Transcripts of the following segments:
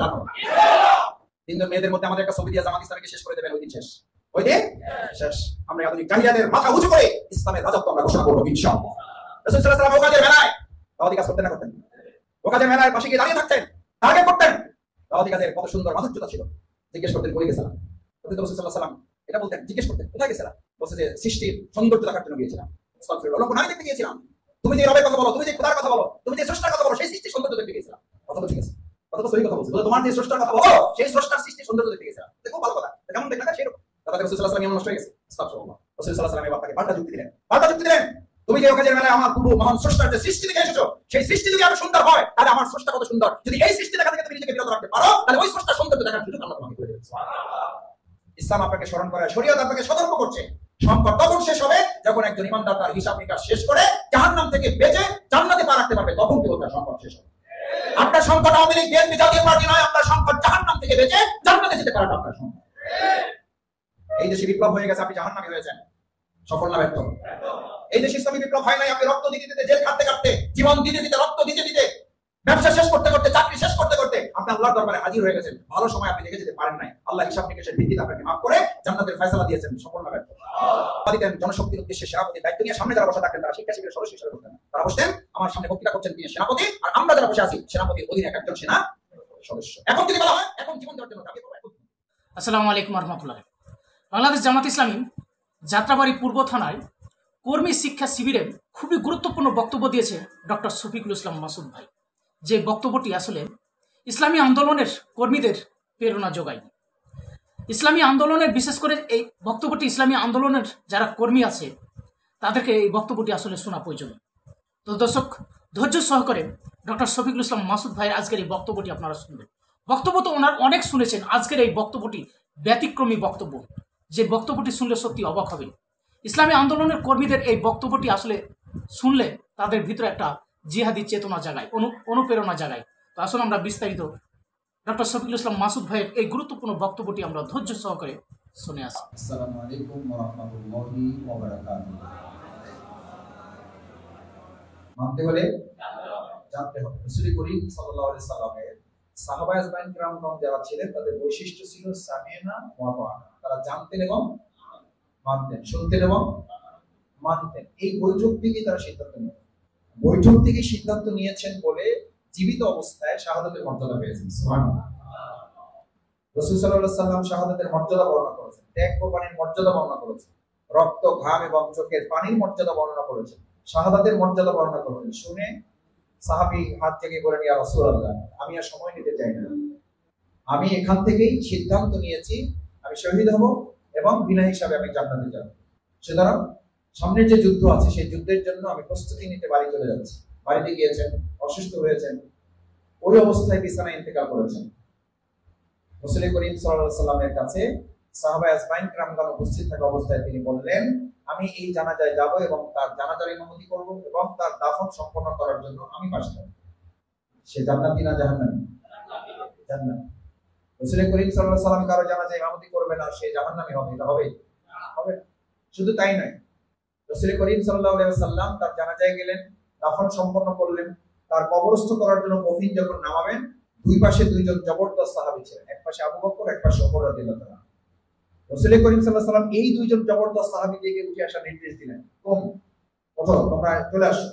জানো? তিনজন মেয়েদের মধ্যে আমাদের একটা ছবি দিয়ে জামাত ইসলামকে শেষ করে দেবেন, ওই দিন শেষ, ওই দিন শেষ। আমরা আধুনিক জাহিলিয়াতের মাথা উঁচু করে ইসলামের রাজত্ব আমরা ঘোষণা করবো ইনশাআল্লাহ। রাসূল সাল্লাল্লাহু আলাইহি ওয়াসাল্লাম ওকাজের মেলায় দাওয়াতি কাজ করতেন না করতেন? ওকাজের মেলায় পাশে গিয়ে দাঁড়িয়ে থাকতেন, টার্গেট করতেন। দাওয়াতি কাজের কত সুন্দর মাধুর্যতা ছিল। জিজ্ঞেস করতেন কই গেছিলাম? রাসূল সাল্লাল্লাহু আলাইহি ওয়াসাল্লাম এটা বলতেন, জিজ্ঞেস করতেন কোথায় গেছিলাম? বলছে যে সৃষ্টির সৌন্দর্য দেখার জন্য গিয়েছিলাম, আস্তাগফিরুল্লাহ, লোক নারী দেখতে গিয়েছিলাম। তুমি যে রবের কথা বলো, তুমি যে খোদার কথা বলো, তুমি যে স্রষ্টার কথা বলো, সেই সৃষ্টির সৌন্দর্য দেখতে গিয়েছিলাম। কথা তো ঠিক আছে, কথা তো সহি কথা বলছে। তোমার যে স্রষ্টার কথা বলো, সেই স্রষ্টার সৃষ্টির সৌন্দর্য দেখতে গিয়েছিলাম। দেখো ভালো কথা, কেমন দেখলেন না সেরকম। তারপরে রাসূল সাল্লাল্লাহু আলাইহি ওয়াসাল্লাম নষ্ট হয়ে গেছে, আস্তাগফিরুল্লাহ। রাসূল সাল্লাল্লাহু আলাইহি ওয়াসাল্লাম এবার তাকে পাল্টা যুক্তি দিলেন, পাল্টা যুক্তি দিলেন। তুমি যে ওকাজের মেলায় আমার পূর্ব মহান স্রষ্টার যে সৃষ্টি দেখে এসেছো, সেই সৃষ্টি যদি আরো সুন্দর হয়, তাহলে আমার স্রষ্টা কত সুন্দর। যদি এই সৃষ্টি দেখা থেকে তুমি নিজেকে বিরত রাখতে পারো, তাহলে ওই স্রষ্টার সৌন্দর্য দেখার সুযোগ আল্লাহ তোমাকে করে দেবেন। ইসলাম আপনাকে স্মরণ করে, শরীয়ত আপনাকে সতর্ক করছে। সংকট তখন শেষ হবে যখন একজন ইমানদার তার হিসাব নিকাশ শেষ করে জাহান্নাম থেকে বেঁচে জান্নাতে পা রাখতে পারবে, তখন কেবল তার সংকট শেষ হবে। আপনার সংকট আওয়ামী লীগ বিএনপি জাতীয় পার্টি নয়, আপনার সংকট জাহান্নাম থেকে বেঁচে জান্নাতে যেতে পারাটা আপনার সংকট। এই দেশে বিপ্লব হয়ে গেছে, আপনি জাহান্নামী হয়েছেন, সফল না ব্যর্থ? এই দেশে ইসলামী বিপ্লব হয় নাই, আপনি রক্ত দিতে দিতে, জেল খাটতে খাটতে, জীবন দিতে দিতে, রক্ত দিতে দিতে, ব্যবসা শেষ করতে করতে, চাকরি শেষ করতে করতে আপনি আল্লাহর দরবারে হাজির হয়ে গেছেন। ভালো সময় আপনি দেখে যেতে পারেন নাই, আল্লাহ হিসাব নিকাশের ভিত্তিতে আপনাকে মাফ করে জান্নাতের ফয়সালা দিয়েছেন, সফল না ব্যর্থ? জনশক্তির উদ্দেশ্যে সেনাপতির দায়িত্ব নিয়ে সামনে যারা বসে থাকতেন, তারা শিক্ষা শিবিরের সদস্য হিসেবে বসতেন। তারা বসতেন, আমার সামনে বক্তৃতা করছেন তিনি সেনাপতি, আর আমরা যারা বসে আছি সেনাপতির অধীনে একজন সেনা সদস্য। এখন যদি বলা হয় এখন জীবন দেওয়ার জন্য দাবি করবো। আসসালামু আলাইকুম রহমতুল্লাহ। বাংলাদেশ জামাত ইসলামী যাত্রাবাড়ি পূর্ব থানায় কর্মী শিক্ষা শিবিরে খুবই গুরুত্বপূর্ণ বক্তব্য দিয়েছে ডক্টর শফিকুল ইসলাম মাসুদ ভাই। যে বক্তব্যটি আসলে ইসলামী আন্দোলনের কর্মীদের প্রেরণা যোগায়। ইসলামী আন্দোলনের, বিশেষ করে এই বক্তব্যটি ইসলামী আন্দোলনের যারা কর্মী আছে তাদেরকে এই বক্তব্যটি আসলে শোনা প্রয়োজন। তো দর্শক, ধৈর্য সহকারে ডক্টর শফিকুল ইসলাম মাসুদ ভাইয়ের আজকের এই বক্তব্যটি আপনারা শুনবেন। বক্তব্য তো ওনার অনেক শুনেছেন, আজকের এই বক্তব্যটি ব্যতিক্রমী বক্তব্য, যে বক্তব্যটি শুনলে সত্যি অবাক হবেন। ইসলামী আন্দোলনের কর্মীদের এই বক্তব্যটি আসলে শুনলে তাদের ভিতরে একটা জিহাদি চেতনা জাগায়, অনুপ্রেরণা জাগায়। তো আসুন আমরা বিস্তারিত ডক্টর শফিকুল ইসলাম মাসুদ ভাইয়ের এই গুরুত্বপূর্ণ বক্তব্যটি আমরা ধৈর্য সহকারে শুনে আসি। আসসালামু আলাইকুম ওয়া রাহমাতুল্লাহি ওয়া বারাকাতুহু। মানতে হলে জানতে হবে। রাসূল করিম সাল্লাল্লাহু আলাইহি সাল্লামের সাহাবায়ে আজমাইন কিরামগণ যারা ছিলেন, তাদের বৈশিষ্ট্য ছিল সামিনা ওয়া তাআনা। তারা জানতেন এবং মানতেন, শুনতেন এবং মানতেন। এই বৈঠক থেকে তারা সিদ্ধান্ত নিতেন। বৈঠক থেকে সিদ্ধান্ত নিয়েছেন বলে জীবিত অবস্থায় শাহাদাতের মর্যাদা পেয়েছেন। সুবহানাল্লাহ। রাসূল সাল্লাল্লাহু আলাইহি সাল্লাম শাহাদাতের মর্যাদা বর্ণনা করেছেন, ত্যাগ কোরবানির মর্যাদা বর্ণনা করেছেন, রক্ত ঘাম এবং চোখের পানির মর্যাদা বর্ণনা করেছেন, শাহাদাতের মর্যাদা বর্ণনা করেছেন। শুনে সাহাবী হাত থেকে বলেন, ইয়া রাসূলুল্লাহ, আমি আর সময় নিতে চাই না, আমি এখান থেকেই সিদ্ধান্ত নিয়েছি আমি শহীদ হব এবং বিনা হিসাবে আমি জান্নাতে যাব। সুতরাং সামনের যে যুদ্ধ আছে সেই যুদ্ধের জন্য আমি প্রস্তুতি নিতে বাড়ি চলে যাচ্ছি। বাড়িতে গিয়েছেন, অসুস্থ হয়েছেন, ওই অবস্থায় বিছানায় ইন্তেকাল করেছেন। রাসূল করিম সাল্লাল্লাহু আলাইহি সাল্লামের কাছে সাহাবায়ে আজমাইন কিরামগণ উপস্থিত থাকা অবস্থায় তিনি বললেন, আমি এই জানাজায় যাব এবং তার জানাজার ইমামতি করব এবং তার দাফন সম্পন্ন করার জন্য আমি পাশে থাকব। সে জান্নাতি না জাহান্নামী? জান্নাতি। রাসূল করিম সাল্লাল্লাহু আলাইহি সাল্লাম কারো জানাজায় ইমামতি করবে না, সে জাহান্নামী হবে? এটা হবে? হবে। শুধু তাই নয়, রাসূল করিম সাল্লাল্লাহু আলাইহি সাল্লাম তার জানাজায় গেলেন, দাফন সম্পন্ন করলেন। তার কবরস্থ করার জন্য কফিন যখন নামাবেন, দুই পাশে দুইজন জবরদস্ত সাহাবী ছিলেন, এক পাশে আবু বকর, এক পাশে ওমর রাদিয়াল্লাহু তাআলা। রাসূল করিম সাল্লাল্লাহু আলাইহি সাল্লাম এই দুইজন জবরদস্ত সাহাবীকে উঠে আসার নির্দেশ দিলেন, ওঠো তোমরা চলে আসো।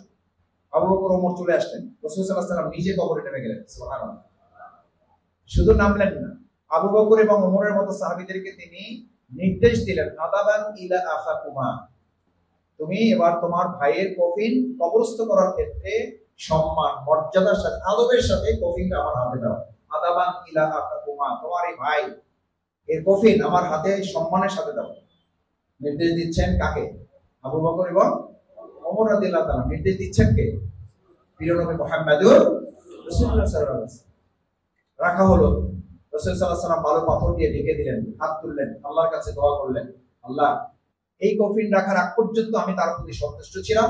আবু বকর ওমর চলে আসলেন, রাসূল সাল্লাল্লাহু আলাইহি সাল্লাম নিজে কবরে নেমে গেলেন। সুবহানাল্লাহ। শুধু নামলেন না, আবু বকর এবং ওমরের মতো সাহাবীদেরকে তিনি নির্দেশ দিলেন, আদাবান ইলা আখাকুমা, তুমি এবার তোমার ভাইয়ের কফিন কবরস্থ করার ক্ষেত্রে সম্মান, মর্যাদার সাথে, আদবের সাথে কফিনটা আমার হাতে দাও। আদাবান ইলা আখাকুমা, তোমার এই ভাই এর কফিন আমার হাতে সম্মানের সাথে দাও। নির্দেশ দিচ্ছেন কাকে? আবু বকর এবং ওমর রাদিয়াল্লাহু তাআলা। নির্দেশ দিচ্ছেন কে? প্রিয় নবী মুহাম্মদুর রাসূলুল্লাহ সাল্লাল্লাহু আলাইহি ওয়াসাল্লাম। রাখা হলো। রাসূল সাল্লাল্লাহু আলাইহি ওয়াসাল্লাম ভালো পাথর দিয়ে ঢেকে দিলেন, হাত তুললেন, আল্লাহর কাছে দোয়া করলেন, আল্লাহ এই কফিন রাখার আগ পর্যন্ত আমি তার প্রতি সন্তুষ্ট ছিলাম,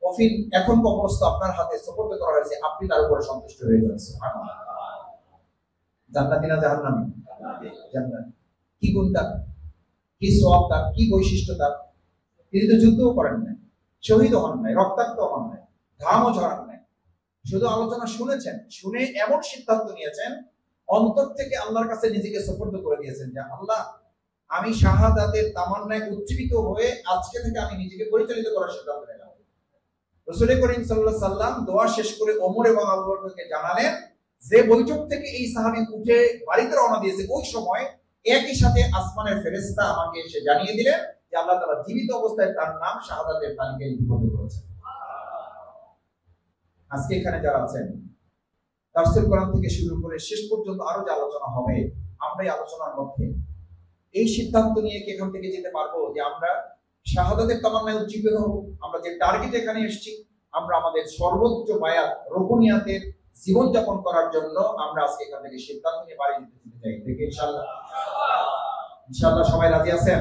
কফিন এখন কবরস্থ আপনার হাতে সুপর্দ করা হয়েছে, আপনি তার উপরে সন্তুষ্ট হয়ে যান। সুবহানাল্লাহ। জান্নাতি না জাহান্নামী? জান্নাতি। কি গুণ তার, কি সওয়াব তার, কি বৈশিষ্ট্য তার? তিনি তো যুদ্ধও করেন নাই, শহীদ হন নাই, রক্তাক্ত হন নাই, ঘামও ঝরান নাই, শুধু আলোচনা শুনেছেন, শুনে এমন সিদ্ধান্ত নিয়েছেন অন্তর থেকে আল্লাহর কাছে নিজেকে সুপর্দ করে দিয়েছেন যে আল্লাহ, আমি শাহাদাতের তামান্নায় উজ্জীবিত হয়ে আজকে থেকে আমি নিজেকে পরিচালিত করার সিদ্ধান্ত নিলাম। রাসূল করিম সাল্লাল্লাহু আলাইহি সাল্লাম দোয়া শেষ করে ওমর এবং আবু বকরকে জানালেন, যে বৈঠক থেকে এই সাহাবী উঠে বাড়িতে রওনা দিয়েছে ওই সময় একই সাথে আসমানের ফেরেশতা আমাকে এসে জানিয়ে দিলেন যে আল্লাহ তাআলা জীবিত অবস্থায় তার নাম শাহাদাতের তালিকায় লিপিবদ্ধ করেছেন। আজকে এখানে যারা আছেন, তাফসীর কোরআন থেকে শুরু করে শেষ পর্যন্ত আরো যে আলোচনা হবে, আমরা এই আলোচনার মধ্যে এই সিদ্ধান্ত নিয়ে কি এখান থেকে যেতে পারবো যে আমরা শাহাদাতের তামান্নায় উজ্জীবিত হব। আমরা যে টার্গেট এখানে এসেছি, আমরা আমাদের সর্বোচ্চ বায়াত রুকুনিয়াতের জীবনযাপন করার জন্য আমরা আজকে এখান থেকে সিদ্ধান্ত নিয়ে বাড়ি যেতে চাই। দেখে ইনশাআল্লাহ ইনশাআল্লাহ সবাই রাজি আছেন?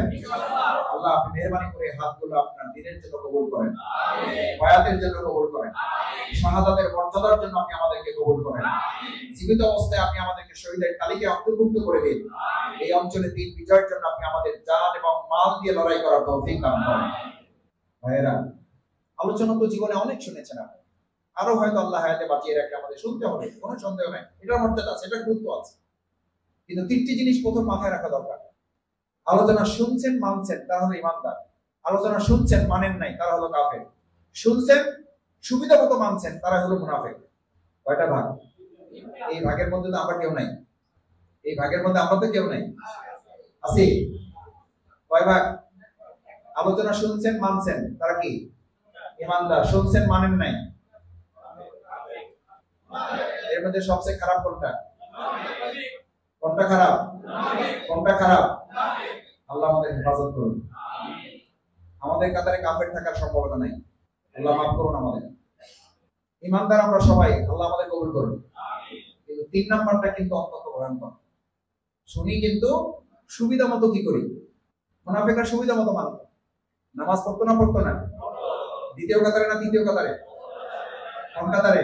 আল্লাহ আপনি মেহেরবানি করে হাতগুলো আপনার দিনের জন্য কবুল করেন, বায়াতের জন্য কবুল করেন, শাহাদাতের মর্যাদার জন্য আপনি আমাদেরকে কবুল করেন। জীবিত অবস্থায় আপনি আমাদেরকে শহীদের তালিকায় অন্তর্ভুক্ত করে দিন। এই অঞ্চলে দিন বিজয়ের জন্য আপনি আমাদের জান এবং মাল দিয়ে লড়াই করার তৌফিক দান করেন। ভাইয়েরা, আলোচনা তো জীবনে অনেক শুনেছেন আপনি, আরো হয়তো আল্লাহ হায়াতে বাঁচিয়ে রাখলে আমাদের শুনতে হবে, কোনো সন্দেহ নাই। এটার মর্যাদা আছে, এটার গুরুত্ব আছে, কিন্তু তিনটি জিনিস প্রথম মাথায় রাখা দরকার। আলোচনা শুনছেন, মানছেন, তারা হলো ইমানদার। আলোচনা শুনছেন, মানেন নাই, তারা হলো কাফের। শুনছেন, সুবিধা মতো মানছেন, তারা হলো মুনাফিক। কয়টা ভাগ? এই ভাগের মধ্যে তো আমরা কেউ নাই। এই ভাগের মধ্যে আমরা তো কেউ নাই, আছি? কয় ভাগ? আলোচনা শুনছেন, মানছেন, তারা কি ইমানদার। শুনছেন, মানেন নাই, এর মধ্যে সবচেয়ে খারাপ কোনটা? কোনটা খারাপ? কোনটা খারাপ? আল্লাহ আমাদের হেফাজত করুন। আমাদের কাতারে কাফের থাকার সম্ভাবনা নাই, আল্লাহ মাফ করুন আমাদের। ইমানদার আমরা সবাই, আল্লাহ আমাদের কবুল করুন। কিন্তু 3 নাম্বারটা কিন্তু অত্যন্ত ভয়ঙ্কর। শুনি কিন্তু সুবিধা মতো কি করি? মুনাফিকের সুবিধা মতো মানত। নামাজ পড়তো না পড়তো না? দ্বিতীয় কাতারে না তৃতীয় কাতারে? কোন কাতারে?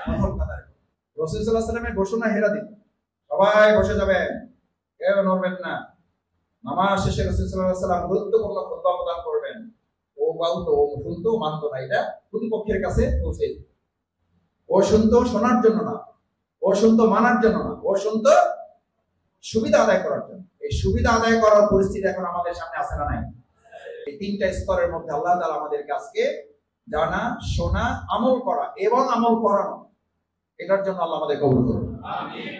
প্রথম কাতারে। রাসূল সাল্লাল্লাহু আলাইহি ওয়াসাল্লামের ঘোষণা হেরা দিন, সবাই বসে যাবেন, কেউ নড়বেন না। নামাজ শেষে রাসূল সাল্লাল্লাহু আলাইহি ওয়াসাল্লাম গুরুত্বপূর্ণ খুতবা প্রদান করবেন। ও বলতো, ও শুনতো, মানতো না, এটা প্রতিপক্ষের কাছে পৌঁছে দিত। ও শুনতো শোনার জন্য না, ও শুনতো মানার জন্য না, ও শুনতো সুবিধা আদায় করার জন্য। এই সুবিধা আদায় করার পরিস্থিতি এখন আমাদের সামনে আছে না নাই? এই 3টা স্তরের মধ্যে আল্লাহ তাআলা আমাদেরকে আজকে জানা, শোনা, আমল করা এবং আমল করানো, এটার জন্য আল্লাহ আমাদের কবুল করুন। আমিন।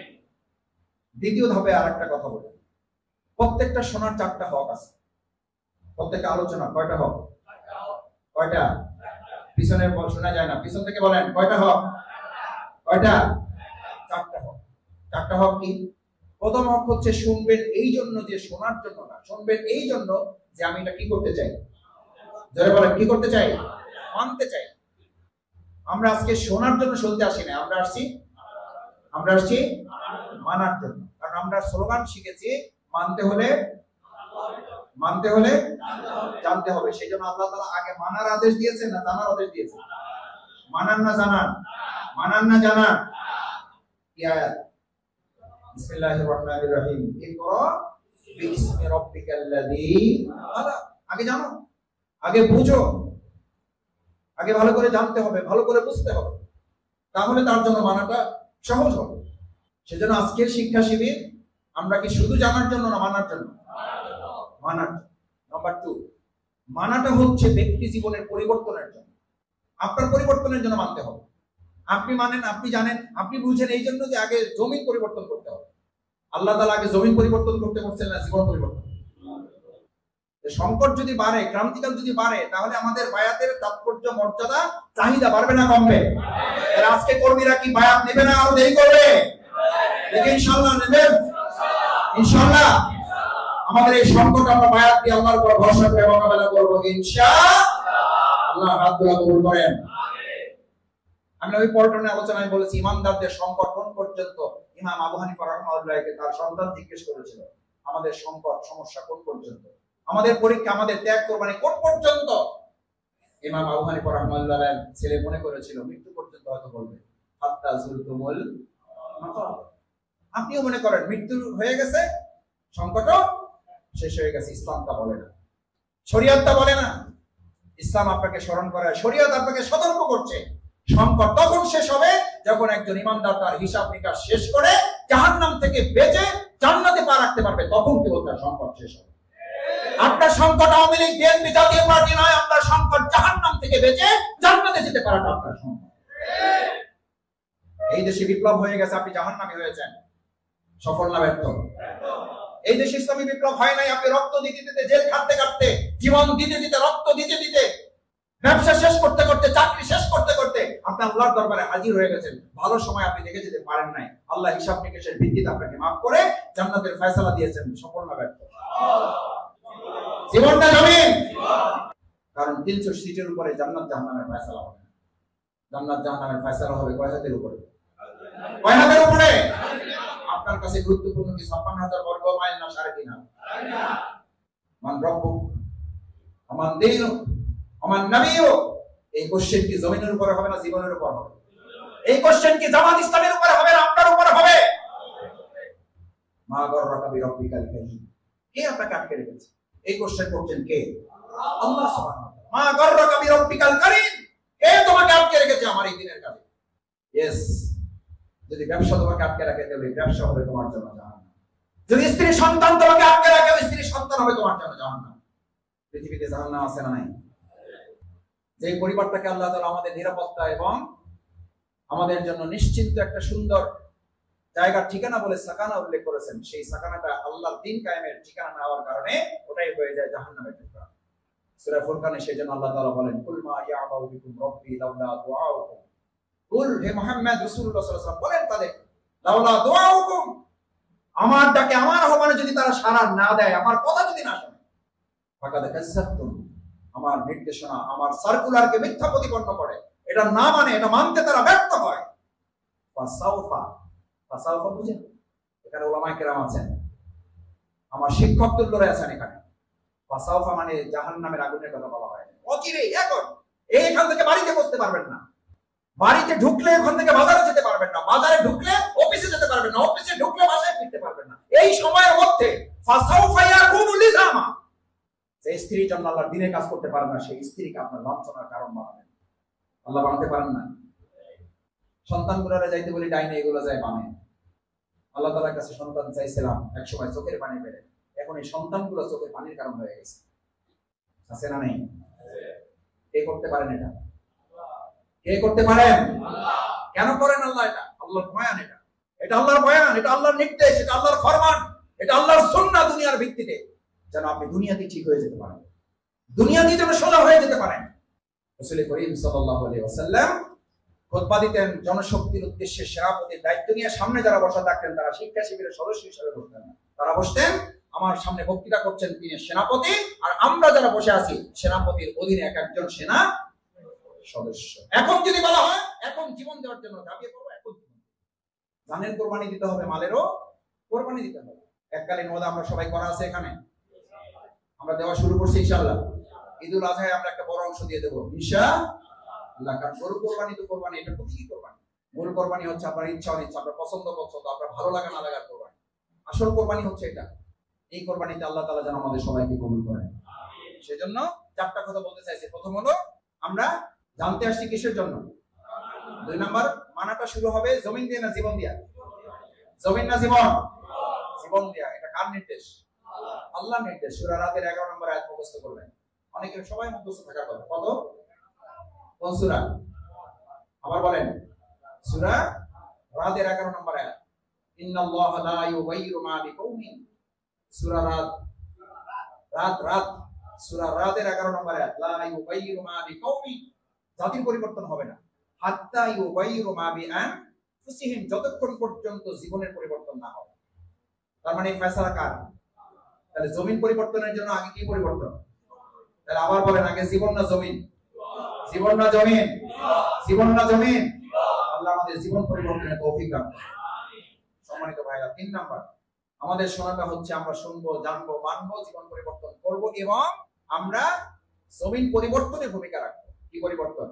দ্বিতীয় ধাপে আরেকটা কথা বলি, প্রত্যেকটা শোনার 4টা হক আছে। প্রত্যেকটা আলোচনা কয়টা হক? কয়টা? পিছনে শোনা যায় না, পিছন থেকে বলেন কয়টা হক? কয়টা? 4টা হক। 4টা হক কি? প্রথম হক হচ্ছে শুনবেন এই জন্য যে শোনার জন্য না, শুনবেন এই জন্য যে আমি এটা কি করতে চাই। জোরে বলেন, কি করতে চাই? মানতে চাই। আমরা আজকে শোনার জন্য শুনতে আসি না, আমরা আসছি মানার জন্য। কারণ আমরা স্লোগান শিখেছি, মানতে হলে জানতে হবে। সেই জন্য আল্লাহ তাআলা আগে মানার আদেশ দিয়েছেন না জানার আদেশ দিয়েছেন? মানান না জানান? মানান না জানান? কি আয়াত? বিসমিল্লাহির রহমানির রহিম, ইকরা বিসমি রাব্বিকাল্লাযী খালাক। আগে জানো, আগে বুঝো, আগে ভালো করে জানতে হবে, ভালো করে বুঝতে হবে, তাহলে তার জন্য মানাটা সহজ হবে। সেজন্য আজকের শিক্ষা শিবির আমরা কি শুধু জানার জন্য না মানার জন্য? মানার। নাম্বার 2, মানাটা হচ্ছে ব্যক্তি জীবনের পরিবর্তনের জন্য। আপনার পরিবর্তনের জন্য মানতে হবে। আপনি মানেন, আপনি জানেন, আপনি বুঝেন এই জন্য যে আগে জমিন পরিবর্তন করতে হবে। আল্লাহ তাআলা আগে জমিন পরিবর্তন করতে বলছেন না জীবন পরিবর্তন? সংকট যদি বাড়ে, ক্রান্তিকাল যদি বাড়ে, তাহলে আমাদের বায়াতের তাৎপর্য, মর্যাদা, চাহিদা বাড়বে না কমবে? এর আজকে কর্মীরা কি বায়াত নেবে না আরো দেরি করবে? দেখে ইনশাআল্লাহ নেবেন। ইনশাআল্লাহ আমাদের এই সংকট আমরা বায়াত দিয়ে আল্লাহর উপর ভরসা করে মোকাবেলা করব ইনশাআল্লাহ। হাতগুলো কবুল করেন। আমি ওই পল্টনে আলোচনায় বলেছি, ইমানদারদের সংকট কোন পর্যন্ত। ইমাম আবু হানিফা রাহিমাহুল্লাহকে তার সন্তান জিজ্ঞেস করেছিল, আমাদের সংকট সমস্যা কোন পর্যন্ত, আমাদের পরীক্ষা, আমাদের ত্যাগ কোরবানি কোন পর্যন্ত? ইমাম আবু হানিফা রাহিমাহুল্লাহর ছেলে মনে করেছিল মৃত্যু পর্যন্ত হয়তো বলবে, হাত্তা যুলতুমুল মাকার। আপনিও মনে করেন মৃত্যু হয়ে গেছে, সংকটও শেষ হয়ে গেছে। ইসলাম তা বলে না, শরীয়ত তা বলে না। ইসলাম আপনাকে স্মরণ করে, শরীয়ত আপনাকে সতর্ক করছে, সংকট তখন শেষ হবে যখন একজন ইমানদার তার হিসাব নিকাশ শেষ করে জাহান্নাম থেকে বেঁচে জান্নাতে পা রাখতে পারবে, তখন কেবল তার সংকট শেষ হবে। আপনার সংকট আওয়ামী লীগ বিএনপি জাতীয় পার্টি নয়, আপনার সংকট জাহান্নাম থেকে বেঁচে জান্নাতে যেতে পারাটা আপনার সংকট। এই দেশে বিপ্লব হয়ে গেছে, আপনি জাহান্নামী হয়েছেন, সফল না ব্যর্থ? এই দেশে ইসলামী বিপ্লব হয় নাই, আপনি রক্ত দিতে দিতে, জেল খাটতে খাটতে, জীবন দিতে দিতে, রক্ত দিতে দিতে, ব্যবসা শেষ করতে করতে, চাকরি শেষ করতে করতে আপনি আল্লাহর দরবারে হাজির হয়ে গেছেন। ভালো সময় আপনি দেখে যেতে পারেন নাই, আল্লাহ হিসাব নিকেশের ভিত্তিতে আপনাকে মাফ করে জান্নাতের ফয়সালা দিয়েছেন, সফল না ব্যর্থ? জীবনটা জমিন। কারণ 300 সিটের উপরে জান্নাত জাহান্নামের ফয়সালা হবে। জান্নাত জাহান্নামের ফয়সালা হবে কয় হাতের উপরে? কয় হাতের উপরে? আপনার কাছে গুরুত্বপূর্ণ কি 56,000 বর্গ মাইল না 3.5? মান রব্বুক আমান দীনুক আমান নবিয়ুক। এই কোশ্চেন কি জমিনের উপরে হবে না জীবনের উপর হবে? এই কোশ্চেন কি জামাত ইসলামের উপরে হবে না আপনার উপরে হবে? মা গররাকা বিরব্বিকাল কারীম। কে আপনাকে আটকে রেখেছে? এই কোশ্চেন করছেন কে? আল্লাহ সুবহানাহু ওয়া তাআলা। মা গররাকা বিরব্বিকাল কারীম। কে তোমাকে আটকে রেখেছে আমার এই দিনের কাজে? ইয়েস। যদি ব্যবসা তোমাকে আটকে রাখে তাহলে ব্যবসা হবে তোমার জন্য জাহান্নাম। যদি স্ত্রী সন্তান তোমাকে আটকে রাখে, স্ত্রী সন্তান হবে তোমার জন্য জাহান্নাম। পৃথিবীতে জাহান্নাম আছে না নাই? যে পরিবারটাকে আল্লাহ তাআলা আমাদের নিরাপত্তা এবং আমাদের জন্য নিশ্চিন্ত একটা সুন্দর জায়গার ঠিকানা বলে সাকানা উল্লেখ করেছেন, সেই সাকানাটা আল্লাহর দ্বীন কায়েমের ঠিকানা না হওয়ার কারণে ওটাই হয়ে যায় জাহান্নামের ঠিকানা। সূরা ফুরকানে সেজন্য আল্লাহ তাআলা বলেন, কুল মা ইয়াবাউ বিকুম রাব্বি লাউলা দুআউকুম। কুল, হে মুহাম্মদ রাসূলুল্লাহ সাল্লাল্লাহু আলাইহি ওয়াসাল্লাম বলেন তাদের, লাউলা দুআউকুম, আমার ডাকে, আমার আহ্বানে যদি তারা সাড়া না দেয়, আমার কথা যদি না শোনে, ফাকাদ কাযাবতুম, আমার নির্দেশনা, আমার সার্কুলারকে মিথ্যা প্রতিপন্ন করে, এটা না মানে, এটা মানতে তারা ব্যর্থ হয়। ফাসাউফা, ফাসাউফা বুঝেন? এখানে উলামায়ে কেরাম আছেন, আমার শিক্ষক তুল্যরা আছেন এখানে। ফাসাউফা মানে জাহান্নামের আগুনের কথা বলা হয়। অচিরে, এখন এইখান থেকে বাড়িতে বসতে পারবেন না, বাড়িতে ঢুকলে ওখান থেকে বাজারে যেতে পারবেন না, বাজারে ঢুকলে অফিসে যেতে পারবেন না, অফিসে ঢুকলে বাসায় ফিরতে পারবেন না। এই সময়ের মধ্যে ফাসাউফা ইয়াকুনু লিজামা, যে স্ত্রী জন্য আল্লাহর দ্বীনে কাজ করতে পারে না, সেই স্ত্রীকে আপনার লাঞ্ছনার কারণ বানাবেন। আল্লাহ বানাতে পারেন না। সন্তানগুলোরে যাইতে বলি ডাইনে, এগুলো যায় বামে। আল্লাহ তাআলার কাছে সন্তান চাইছিলাম একসময় চোখের পানি বেড়ে, এখন এই সন্তানগুলো চোখের পানির কারণ হয়ে গেছে। আছে না নেই? কে করতে পারেন এটা? কে করতে পারেন? কেন করেন আল্লাহ এটা? আল্লাহর বয়ান এটা, এটা আল্লাহর বয়ান, এটা আল্লাহর নির্দেশ, এটা আল্লাহর ফরমান, এটা আল্লাহর সুন্নাহ দুনিয়ার ভিত্তিতে, যেন আপনি দুনিয়াতে ঠিক হয়ে যেতে পারেন, দুনিয়াতে যেন সোজা হয়ে যেতে পারেন। রাসূল করিম সাল্লাল্লাহু আলাইহি ওয়াসাল্লাম খুতবা দিতেন, জনশক্তির উদ্দেশ্যে সেনাপতির দায়িত্ব নিয়ে সামনে যারা বসা থাকতেন তারা শিক্ষা শিবিরের সদস্য হিসেবে বসতেন না, তারা বসতেন আমার সামনে বক্তৃতা করছেন তিনি সেনাপতি, আর আমরা যারা বসে আছি সেনাপতির অধীনে এক একজন সেনা সদস্য। এখন যদি বলা হয় এখন জীবন দেওয়ার জন্য ঝাঁপিয়ে পড়বো, এখন জানের কোরবানি দিতে হবে, মালেরও কোরবানি দিতে হবে। এককালীন ওয়াদা আমরা সবাই করা আছে এখানে, আমরা দেওয়া শুরু করছি ইনশাআল্লাহ। ঈদুল আজহায় আমরা একটা বড় অংশ দিয়ে দেবো ইনশাআল্লাহ। কারণ গরু কোরবানি তো কোরবানি, এটা প্রতীকী কোরবানি। মূল কোরবানি হচ্ছে আপনার ইচ্ছা অনিচ্ছা, আপনার পছন্দ আপনার ভালো লাগা না লাগার কোরবানি। আসল কোরবানি হচ্ছে এটা। এই কোরবানিতে আল্লাহ তাআলা যেন আমাদের সবাইকে কবুল করেন। সেজন্য চারটা কথা বলতে চাইছি। প্রথম হলো আমরা জানতে আসছি কিসের জন্য? 2 নাম্বার, মানাটা শুরু হবে জমিন দিয়ে না জীবন দিয়া? জমিন না জীবন? জীবন দিয়া। এটা কার নির্দেশ? আল্লাহর নির্দেশ। সূরা রাতের 11 নম্বর আয়াত মুখস্থ করবেন। অনেকের সবাই মুখস্থ থাকার কথা। কত? কোন সূরা? আবার বলেন। সূরা রাতের 11 নম্বর আয়াত। ইন্নাল্লাহা লা ইউগাইয়িরু মা বিকাউমিন। সূরা রাত সূরা রাতের 11 নম্বর আয়াত। লা ইউগাইয়িরু মা বিকাউমিন, জাতির পরিবর্তন হবে না। হাত্তা ইউগাইয়িরু মা বিআনফুসিহিম, যতক্ষণ পর্যন্ত জীবনের পরিবর্তন না হবে। তার মানে ফয়সালা কার? তাহলে জমিন পরিবর্তনের জন্য আগে কি পরিবর্তন? তাহলে আবার বলেন, আগে জীবন না জমিন? জীবন না জমিন? জীবন না জমিন? আল্লাহ আমাদের জীবন পরিবর্তনের তৌফিক দান করুন। সম্মানিত ভাইরা, 3 নাম্বার আমাদের শোনাটা হচ্ছে আমরা শুনবো, জানবো, মানবো, জীবন পরিবর্তন করব এবং আমরা জমিন পরিবর্তনে ভূমিকা রাখবো। কি পরিবর্তন?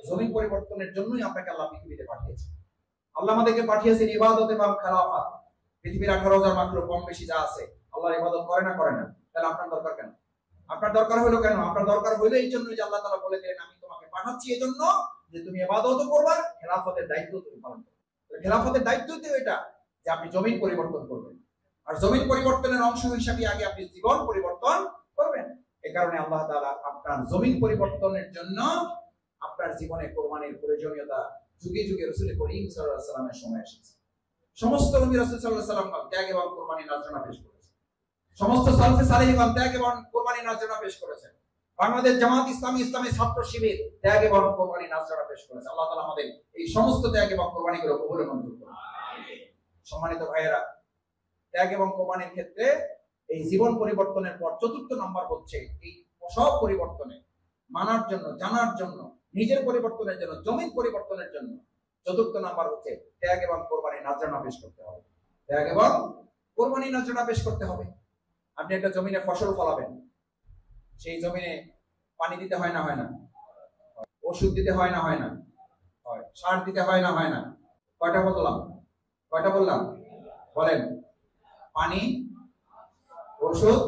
জমিন পরিবর্তনের জন্যই আপনাকে আল্লাহ পৃথিবীতে পাঠিয়েছেন। আল্লাহ আমাদেরকে পাঠিয়েছেন ইবাদত এবং খেলাফত। পৃথিবীর 18,000 মাত্র কম বেশি যা আছে আল্লাহর ইবাদত করে না? করে না। তাহলে আপনার দরকার কেন? আপনার দরকার হলো কেন? আপনার দরকার হলো এই জন্য যে আল্লাহ তাআলা বলে দিলেন আমি তোমাকে পাঠাচ্ছি এই জন্য যে তুমি ইবাদত করবা, খেলাফতের দায়িত্ব তুমি পালন করবে। খেলাফতের দায়িত্ব তো এটা যে আপনি জমিন পরিবর্তন করবেন, আর জমিন পরিবর্তনের অংশ হিসাবে আগে আপনি জীবন পরিবর্তন করবেন। এই কারণে আল্লাহ তাআলা আপনার জমিন পরিবর্তনের জন্য আপনার জীবনে কোরবানির প্রয়োজনীয়তা যুগে যুগে রাসূল করিম সাল্লাল্লাহু আলাইহি ওয়াসাল্লামের সময় এসেছে। সমস্ত নবী রাসূল সাল্লাল্লাহু আলাইহি ওয়াসাল্লাম ত্যাগ এবং কোরবানির নজরানা পেশ করেছেন। সমস্ত সালফে সালেহগণ ত্যাগ এবং কোরবানির নজরানা পেশ করেছেন। বাংলাদেশ জামাত ইসলামী ইসলামী ছাত্র শিবির ত্যাগ এবং কোরবানির নজরানা পেশ করেছে। আল্লাহ তাআলা আমাদের এই সমস্ত ত্যাগ এবং কোরবানিগুলো কবুল মঞ্জুর করুন। সম্মানিত ভাইয়েরা, ত্যাগ এবং কোরবানির ক্ষেত্রে এই জীবন পরিবর্তনের পর চতুর্থ নম্বর হচ্ছে এই সব পরিবর্তনে মানার জন্য, জানার জন্য, নিজের পরিবর্তনের জন্য, জমিন পরিবর্তনের জন্য চতুর্থ নাম্বার হচ্ছে ত্যাগ এবং কোরবানির নজরানা পেশ করতে হবে। ত্যাগ এবং কোরবানির নজরানা পেশ করতে হবে। আপনি একটা জমিনে ফসল ফলাবেন, সেই জমিনে পানি দিতে হয় না হয় না, ওষুধ দিতে হয় না হয় না, হয় সার দিতে হয় না হয় না। কয়টা বললাম? কয়টা বললাম? বলেন। পানি, ওষুধ,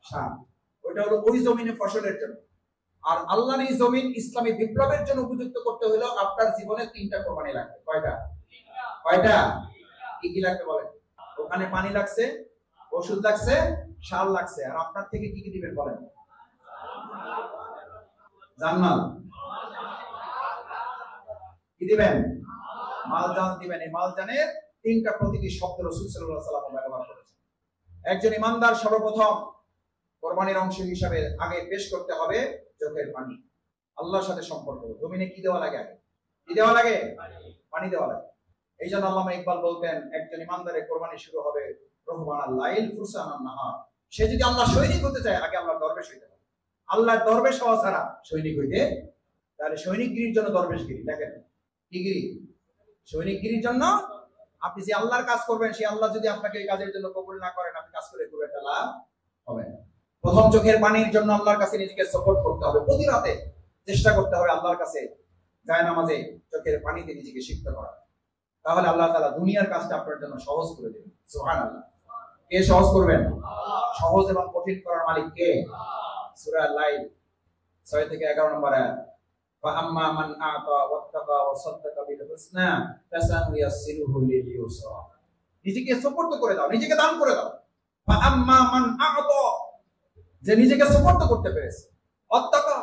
সার। ওইটা হলো ওই জমিনে ফসলের জন্য। আর আল্লাহর এই জমিন ইসলামী বিপ্লবের জন্য উপযুক্ত করতে হলো আপনার জীবনে 3টা কোরবানি লাগবে। কয়টা? কয়টা? কি কি লাগবে বলেন? ওখানে পানি লাগছে, ওষুধ লাগছে, সার লাগছে, আর আপনার থেকে কি কি দিবেন বলেন? জানমাল কি দিবেন? মালজান দিবেন। এই মালজানের 3টা প্রতীকী শব্দ রাসূল সাল্লাল্লাহু আলাইহি ওয়াসাল্লাম ব্যবহার করেছেন। একজন ইমানদার সর্বপ্রথম কোরবানির অংশ হিসাবে আগে পেশ করতে হবে চোখের পানি। আল্লাহর সাথে সম্পর্ক। জমিনে কি দেওয়া লাগে? আগে কি দেওয়া লাগে? পানি দেওয়া লাগে। এই জন্য আল্লামা ইকবাল বলতেন, একজন ইমানদারের কোরবানি শুরু হবে রহমানাল লাইল ফুরসানান নাহার। সে যদি আল্লাহ সৈনিক হতে চায় আগে আল্লাহর দরবেশ হইতে হবে। আল্লাহর দরবেশ হওয়া ছাড়া সৈনিক হইতে, তাহলে সৈনিকগিরির জন্য দরবেশগিরি। দেখেন কি গিরি? সৈনিকগিরির জন্য আপনি যে আল্লাহর কাজ করবেন, সেই আল্লাহ যদি আপনাকে এই কাজের জন্য কবুল না করেন, আপনি কাজ করে খুব একটা লাভ হবে না। প্রথম চোখের পানির জন্য আল্লাহর কাছে নিজেকে সাপোর্ট করতে হবে। প্রতি রাতে চেষ্টা করতে হবে আল্লাহর কাছে জায়নামাজে চোখের পানিতে নিজেকে সিক্ত করা। তাহলে আল্লাহ তাআলা দুনিয়ার কাজটা আপনার জন্য সহজ করে দেবেন। সুবহানাল্লাহ। কে সহজ করবেন? সহজ এবং কঠিন করার মালিক কে? সূরা লাইল 6 থেকে 11 নম্বর আয়াত। فَأَمَّا مَنْ أَعْطَى وَاتَّقَى وَصَدَّقَ بِالْحُسْنَى فَسَنُيَسِّرُهُ لِلْيُسْرَى। নিজেকে সাপোর্ট করে দাও, নিজেকে দান করে দাও। فَأَمَّا مَنْ أَعْطَى, যে নিজেকে সাপোর্ট করতে পেরেছে, ওয়াত্তাকা,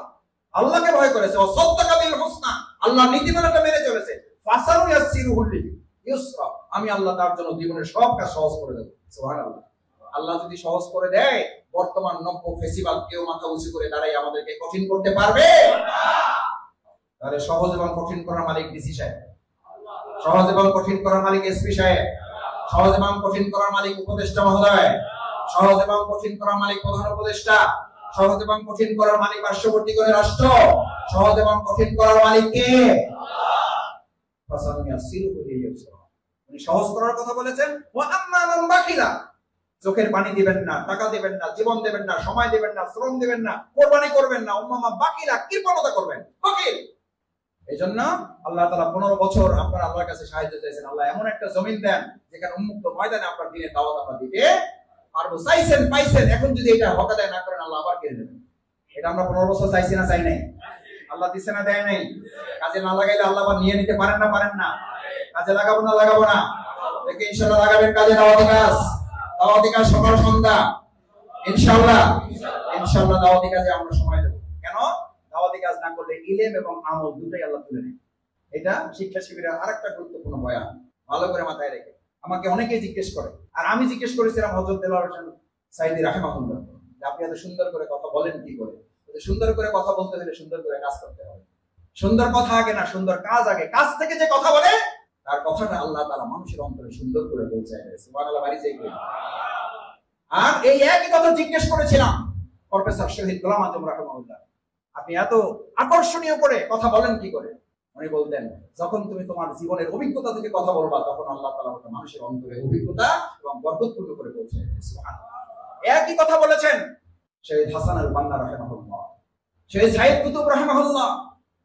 আল্লাহকে ভয় করেছে, ওয়াসাদ্দাকা বিল হুসনা, আল্লাহর নীতিমালাটা মেনে চলেছে, ফাসানুয়াসসিরুহু লিল-ইউসরা, আমি আল্লাহ তার জন্য জীবনের সব কাজ সহজ করে দেব। সুবহানাল্লাহ। আল্লাহ যদি সহজ করে দেয়, বর্তমান নব্য ফেসিবাদ কেউ মাথা উঁচু করে দাঁড়াই আমাদেরকে কঠিন করতে পারবে না। তাহলে সহজ এবং কঠিন করার মালিক ডিসি সাহেব, সহজ এবং কঠিন করার মালিক এসপি সাহেব, সহজ এবং কঠিন করার মালিক উপদেষ্টা মহোদয়, সহজ এবং কঠিন করার মালিক প্রধান উপদেষ্টা, সহজ এবং কঠিন করার মালিক পার্শ্ববর্তী করে রাষ্ট্র, সহজ এবং কঠিন করার মালিক কে? উনি সহজ করার কথা বলেছেন। ওয়া আম্মা মান বাখিলা, চোখের পানি দিবেন না, টাকা দিবেন না, জীবন দিবেন না, সময় দিবেন না, শ্রম দিবেন না, কোরবানি করবেন না, উম্মামা বাখিলা, কৃপণতা করবেন, বাকিল। এইজন্য আল্লাহ তাআলা 15 বছর আপনার আল্লাহর কাছে সাহায্য চাইছেন। আল্লাহ এমন একটা জমিন দেন যেখানে উন্মুক্ত ময়দানে আপনার দ্বীনের দাওয়াত আপনারা দিতে পারবো। চাইছেন, পাইছেন, এখন যদি এটা হক আদায় না করেন আল্লাহ আবার কেড়ে নেবেন। এটা আমরা 15 বছর চাইছি না চাই নাই? আল্লাহ দিছে না দেয় নাই? কাজে না লাগাইলে আল্লাহ আবার নিয়ে নিতে পারেন না পারেন না? কাজে লাগাবো না লাগাবো না? দেখে ইনশাআল্লাহ লাগাবেন কাজে। দাওয়াতি কাজ, দাওয়াতি কাজ সকাল সন্ধ্যা ইনশাআল্লাহ। ইনশাআল্লাহ দাওয়াতি কাজে আমরা সময় দেব। কেন? দাওয়াতি কাজ না করলে ইলম এবং আমল দুটোই আল্লাহ তুলে নেন। এটা শিক্ষা শিবিরের আরেকটা গুরুত্বপূর্ণ বয়ান, ভালো করে মাথায় রেখে। আমাকে অনেকেই জিজ্ঞেস করে, আর আমি জিজ্ঞেস করেছিলাম হযরত দেলোয়ার হোসেন সাঈদী রাহিমাহুল্লাহ, যে আপনি এত সুন্দর করে কথা বলেন কি করে? সুন্দর করে কথা বলতে হলে সুন্দর করে কাজ করতে হবে। সুন্দর কথা আগে না, সুন্দর কাজ আগে। কাজ থেকে যে কথা বলে তার কথাটা আল্লাহ তাআলা মানুষের অন্তরে সুন্দর করে পৌঁছায় দেয়। সুবহানাল্লাহ। বাড়ি যাই। আর এই একই কথা জিজ্ঞেস করেছিলাম প্রফেসর শহীদ গোলাম আজম রাহিমাহুল্লাহ, আপনি এত আকর্ষণীয় করে কথা বলেন কি করে? উনি বলতেন, যখন তুমি তোমার জীবনের অভিজ্ঞতা থেকে কথা বলবা তখন আল্লাহ তাআলা মানুষের অন্তরে অভিজ্ঞতা এবং বরকতপূর্ণ করে পৌঁছায় দেয়। সুবহানাল্লাহ। একই কথা বলেছেন শহীদ হাসান আল বান্না রাহিমাহুল্লাহ, শহীদ সাইদ কুতুব রাহিমাহুল্লাহ।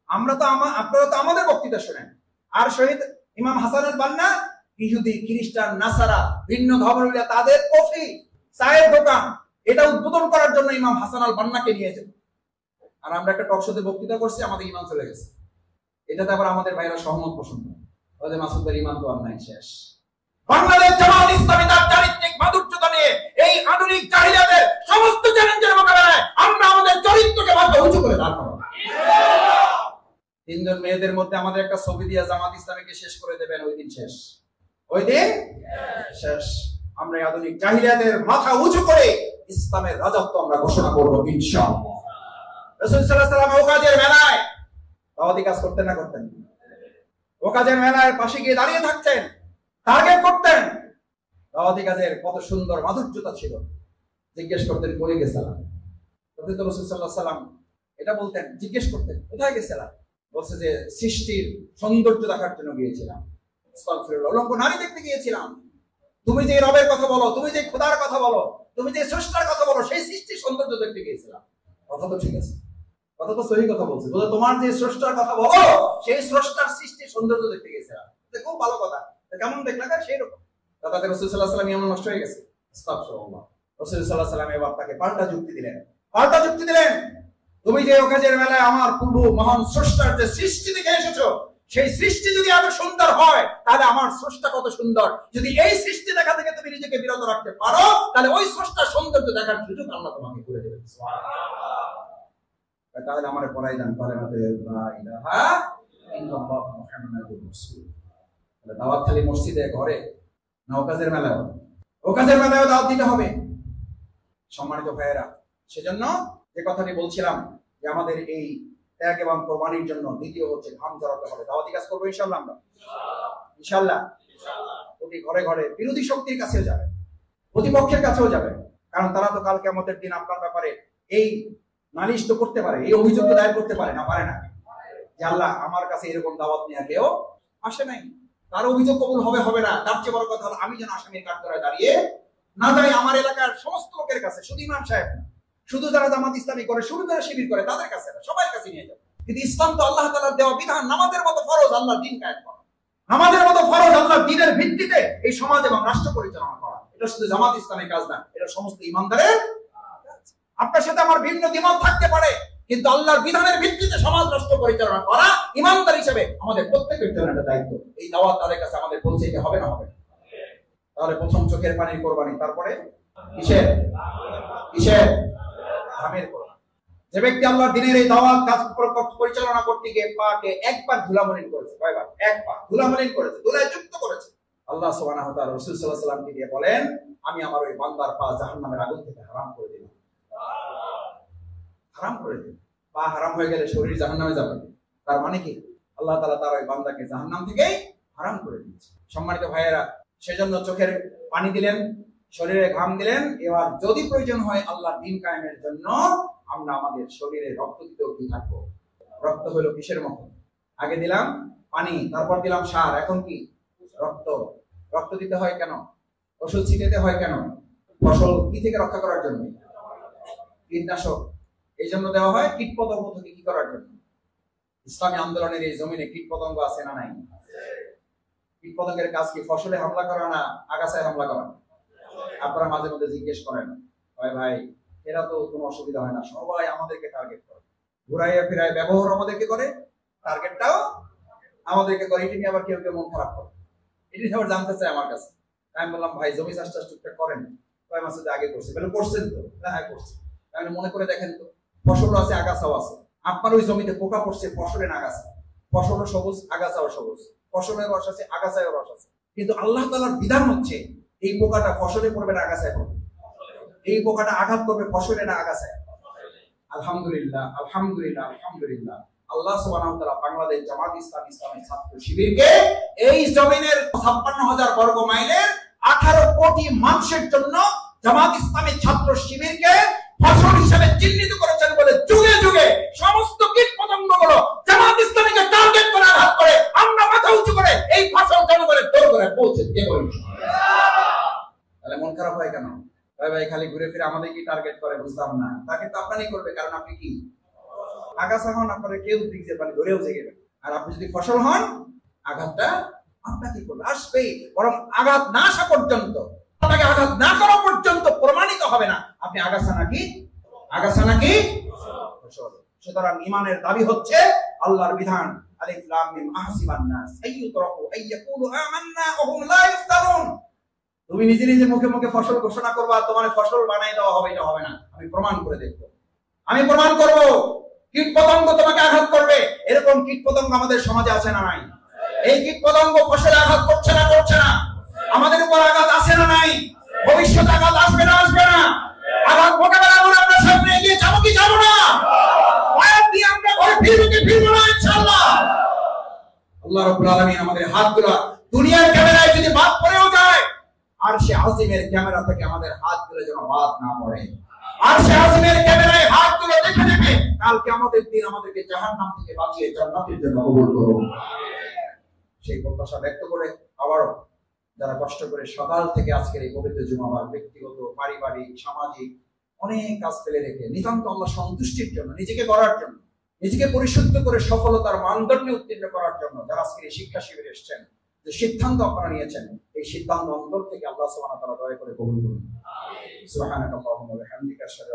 আপনারা তো আমাদের বক্তৃতা শুনেন। আর শহীদ ইমাম হাসান আল বান্না ইহুদি, খ্রিস্টান, নাসারা, ভিন্ন ধর্মাবলম্বী তাদের কফি চায়ের দোকান এটা উদ্বোধন করার জন্য ইমাম হাসান আল বান্নাকে নিয়ে যেত। আর আমরা একটা টক শোতে বক্তৃতা করছি, আমাদের ইমান চলে গেছে। এটাতে আবার আমাদের ভাইরা সহমত পোষণ করে, মাসুদ ভাই ইমান তো আর নাই, শেষ। বাংলাদেশ জামাত ইসলামী তার চারিত্রিক মাধুর্যতা নিয়ে এই আধুনিক জাহিলিয়াতের সমস্ত চ্যালেঞ্জের মোকাবেলায় আমরা আমাদের চরিত্রকে মাথা উঁচু করে দাঁড় করাবো। তিনজন মেয়েদের মধ্যে আমাদের একটা ছবি দিয়ে জামাত ইসলামীকে শেষ করে দেবেন, ওই দিন শেষ, ওই দিন শেষ। আমরা এই আধুনিক জাহিলিয়াতের মাথা উঁচু করে ইসলামের রাজত্ব আমরা ঘোষণা করব ইনশাআল্লাহ। রাসূল সাল্লাল্লাহু আলাইহি ওয়াসাল্লাম ওকাজের মেলায় দাওয়াতি কাজ করতেন না করতেন? ওকাজের মেলায় পাশে গিয়ে দাঁড়িয়ে থাকতেন, টার্গেট করতেন। দাওয়াতি কাজের কত সুন্দর মাধুর্যতা ছিল। জিজ্ঞেস করতেন কই গেছিলাম, রাসূল সাল্লাল্লাহু আলাইহি ওয়াসাল্লাম এটা বলতেন, জিজ্ঞেস করতেন কোথায় গেছিলাম, বলছে যে সৃষ্টির সৌন্দর্য দেখার জন্য গিয়েছিলাম, আস্তাগফিরুল্লাহ, উলঙ্গ নারী দেখতে গিয়েছিলাম। তুমি যে রবের কথা বলো, তুমি যে খোদার কথা বলো, তুমি যে স্রষ্টার কথা বলো, সেই সৃষ্টির সৌন্দর্য দেখতে গিয়েছিলাম। কথা তো ঠিক আছে, কথা তো সহি কথা বলছে, বলে তোমার যে স্রষ্টার কথা বলো সেই স্রষ্টার সৃষ্টির সৌন্দর্য দেখতে গিয়েছিলাম। খুব ভালো কথা, কেমন দেখলাম সেই রকম। তাতে রাসূল সাল্লাল্লাহু আলাইহি ওয়াসাল্লাম এমন নষ্ট হয়ে গেছে। আস্তাগফিরুল্লাহ। রাসূল সাল্লাল্লাহু আলাইহি ওয়াসাল্লাম এবার তাকে পাল্টা যুক্তি দিলেন, পাল্টা যুক্তি দিলেন। তুমি যে ওকাজের মেলায় আমার পূর্ব মহান স্রষ্টার যে সৃষ্টি দেখে এসেছো, সেই সৃষ্টি যদি এত সুন্দর হয় তাহলে আমার স্রষ্টা কত সুন্দর। যদি এই সৃষ্টি দেখা থেকে তুমি নিজেকে বিরত রাখতে পারো তাহলে ওই স্রষ্টার সৌন্দর্য দেখার সুযোগ আল্লাহ তোমাকে করে দেবেন। সুবহানাল্লাহ। তাহলে আমারে পড়াই দেন কালেমাতে লা ইলাহা ইল্লাল্লাহ মুহাম্মাদুর রাসূল। তাহলে দাওয়াত খালি মসজিদে ঘরে না, ওকাজের মেলায়, ওকাজের মেলায় দাওয়াত দিতে হবে। সম্মানিত ভাইয়েরা, সেজন্য যে কথাটি বলছিলাম যে আমাদের এই ত্যাগ এবং কোরবানির জন্য দ্বিতীয় হচ্ছে ঘাম ঝরাতে হবে। দাওয়াতি কাজ করবো ইনশাআল্লাহ আমরা, ইনশাআল্লাহ। প্রতি ঘরে ঘরে বিরোধী শক্তির কাছেও যাবে, প্রতিপক্ষের কাছেও যাবে, কারণ তারা তো কাল কিয়ামতের দিন আপনার ব্যাপারে এই নালিশ তো করতে পারে, এই অভিযোগ দায়ের করতে পারে না, পারে না যে আল্লাহ আমার কাছে এরকম দাওয়াত নিয়ে কেউ আসে নাই, তার অভিযোগ কবুল হবে হবে না। তার চেয়ে বড় কথা হলো আমি যেন আসামির কাঠগড়ায় দাঁড়িয়ে না যাই আমার এলাকার সমস্ত লোকের কাছে, শুধু ইমাম সাহেব না, শুধু যারা জামাত ইসলামী করে, শুধু যারা শিবির করে তাদের কাছে না, সবার কাছে নিয়ে যাবে। কিন্তু ইসলাম তো আল্লাহ তাআলার দেওয়া বিধান, নামাজের মতো ফরজ আল্লাহর দ্বীন কায়েম করা, নামাজের মতো ফরজ আল্লাহর দ্বীনের ভিত্তিতে এই সমাজ এবং রাষ্ট্র পরিচালনা করা। এটা শুধু জামাত ইসলামের কাজ না, এটা সমস্ত ইমানদারের কাজ। আপনার সাথে আমার ভিন্ন দ্বিমত থাকতে পারে, কিন্তু আল্লাহর বিধানের ভিত্তিতে সমাজ রাষ্ট্র পরিচালনা করা ইমানদার হিসেবে আমাদের প্রত্যেকের জন্য একটা দায়িত্ব। এই দাওয়াত তাদের কাছে আমাদের পৌঁছাইতে হবে না হবে? তাহলে প্রথম চোখের পানির কোরবানি, তারপরে কিসের কিসের ঘামের কোরবানি। যে ব্যক্তি আল্লাহর দ্বীনের এই দাওয়াত কাজ পরিচালনা করতে গিয়ে পাকে একবার ধুলামলিন করেছে, কয়বার? একবার ধুলামলিন করেছে, ধুলায় যুক্ত করেছে, আল্লাহ সুবহানাহু ওয়া তাআলা রাসূল সাল্লাল্লাহু আলাইহি ওয়াসাল্লামকে দিয়ে বলেন আমি আমার ওই বান্দার পা জাহান্নামের আগুন থেকে হারাম করে দিলাম। হারাম করে দিলাম। পা হারাম হয়ে গেলে শরীর জাহান্নামে যাবে, তার মানে কি আল্লাহ তাআলা তার ওই বান্দাকে জাহান্নাম থেকে হারাম করে দিয়েছে। সম্মানিত ভাইয়েরা, সেজন্য চোখের পানি দিলেন, শরীরে ঘাম দিলেন। এবার যদি প্রয়োজন হয় আল্লাহর দ্বীন কায়েমের জন্য আমরা আমাদের শরীরে রক্ত দিতেও কি থাকবো। রক্ত হলো কিসের মতো? আগে দিলাম পানি, তারপর দিলাম সার, এখন কি রক্ত। রক্ত দিতে হয় কেন? ওষুধ ছিটাতে হয় কেন? ফসল কি থেকে রক্ষা করার জন্য? কীটনাশক এই জন্য দেওয়া হয়, কীটপতঙ্গ থেকে কি করার জন্য? ইসলামী আন্দোলনের এই জমিনে কীটপতঙ্গ আছে না নাই? কীটপতঙ্গের কাজ কি ফসলে হামলা করা না আগাছায় হামলা করা? আপনারা মাঝে মধ্যে জিজ্ঞেস করেন, ভাই এরা তো কোনো অসুবিধা হয় না, সবাই আমাদেরকে টার্গেট করে, ঘুরাইয়া ফিরায় ব্যবহার আমাদেরকে করে, টার্গেটটাও আমাদেরকে করে। এটি নিয়ে আবার কেউ কেউ মন খারাপ করে, এটি আবার জানতে চায় আমার কাছে। আমি বললাম ভাই জমি চাষ টুকটাক করেন? কয় মাসে আগে করছে, বলে করছেন তো? হ্যাঁ করছে। তাহলে মনে করে দেখেন তো, ফসলও আছে আগাছাও আছে। আপনার ওই জমিতে পোকা পড়ছে, ফসলের আগাছা, ফসলও সবুজ আগাছাও সবুজ, ফসলের রস আছে আগাছায় রস আছে। কিন্তু আল্লাহ তাআলার বিধান হচ্ছে এই পোকাটা ফসলে পড়বে না আগাছায় পড়বে, এই পোকাটা আঘাত করবে ফসলে না আগাছায়। আলহামদুলিল্লাহ আলহামদুলিল্লাহ আলহামদুলিল্লাহ, আল্লাহ সুবহানাহু ওয়া তাআলা বাংলাদেশ জামাত ইসলামী ইসলামী ছাত্র শিবিরকে এই জমিনের ৫৬,০০০ বর্গ মাইলের ১৮ কোটি মানুষের জন্য জামাত ইসলামী ছাত্র শিবিরকে ফসল হিসেবে চিহ্নিত করেছেন বলে যুগে যুগে সমস্ত কীটপতঙ্গগুলো জামাত ইসলামীকে টার্গেট করে আঘাত করে আমরা মাথা উঁচু করে এই ফসল জনগণের দৌড় করে পৌঁছে দেব ইনশাআল্লাহ। তাহলে মন খারাপ হয় কেন? ভাই খালি ঘুরে ফিরে আমাদের কি টার্গেট করে বুঝলাম না। টার্গেট তো আপনারই করবে, কারণ আপনি কি আগাছা হন, আপনারা কেউ দিকে পানি ধরেও জেগে। আর আপনি যদি ফসল হন আঘাতটা আপনাকে করবে, আসবেই। বরং আঘাত না আসা পর্যন্ত, আপনাকে আঘাত না করা পর্যন্ত প্রমাণিত হবে না আপনি আগাছা নাকি ফসল। সুতরাং ইমানের দাবি হচ্ছে আল্লাহর বিধান আলিফ লাম মিম আহসিবান নাস আইয়ুতরাকু আইয়াকুলু আমান্না ওয়া হুম লা ইফতানুন। তুমি নিজে নিজে মুখে মুখে ফসল ঘোষণা করবা, তোমার ফসল বানাই দেওয়া হবে, এটা হবে না। আমি প্রমাণ করে দেখব, আমি প্রমাণ করব। কীট পতঙ্গ তোমাকে আঘাত করবে, এরকম কীট পতঙ্গ আমাদের সমাজে আছে না নাই? এই কীট পতঙ্গ ফসলে আঘাত করছে না করছে না? আমাদের উপর আঘাত আছে না নাই? ভবিষ্যতে আঘাত আসবে না আসবে না? আঘাত মোকাবেলা করে আমরা সামনে এগিয়ে যাবো কি যাবো না? পায়ের দিয়ে আমরা ঘরে ফিরবো কি ফিরবো না ইনশাআল্লাহ? আল্লাহ রাব্বুল আলামিন আমাদের হাতগুলো দুনিয়ার ক্যামেরায় যদি বাদ পড়েও যায়, আর সে আজিমের ক্যামেরা থেকে আমাদের হাতগুলো যেন বাদ না পড়ে। আর সে আজিমের ক্যামেরায় হাতগুলো দেখে দেখে কালকে আমাদের দিন আমাদেরকে জাহান্নাম থেকে বাঁচিয়ে জান্নাতের জন্য কবুল করুন। সেই প্রত্যাশা ব্যক্ত করে আবারও যারা কষ্ট করে সকাল থেকে আজকের এই পবিত্র জুমাবার ব্যক্তিগত, পারিবারিক, সামাজিক অনেক কাজ ফেলে রেখে নিতান্ত আল্লাহ সন্তুষ্টির জন্য, নিজেকে গড়ার জন্য, নিজেকে পরিশুদ্ধ করে সফলতার মানদণ্ডে উত্তীর্ণ করার জন্য যারা আজকের এই শিক্ষা শিবিরে এসেছেন, যে সিদ্ধান্ত আপনারা নিয়েছেন, এই সিদ্ধান্ত অন্তর থেকে আল্লাহ সুবহানাহু ওয়া তাআলা দয়া করে কবুল করুন। সুবহানাকাল্লাহুম্মা ওয়া বিহামদিকা আশহাদু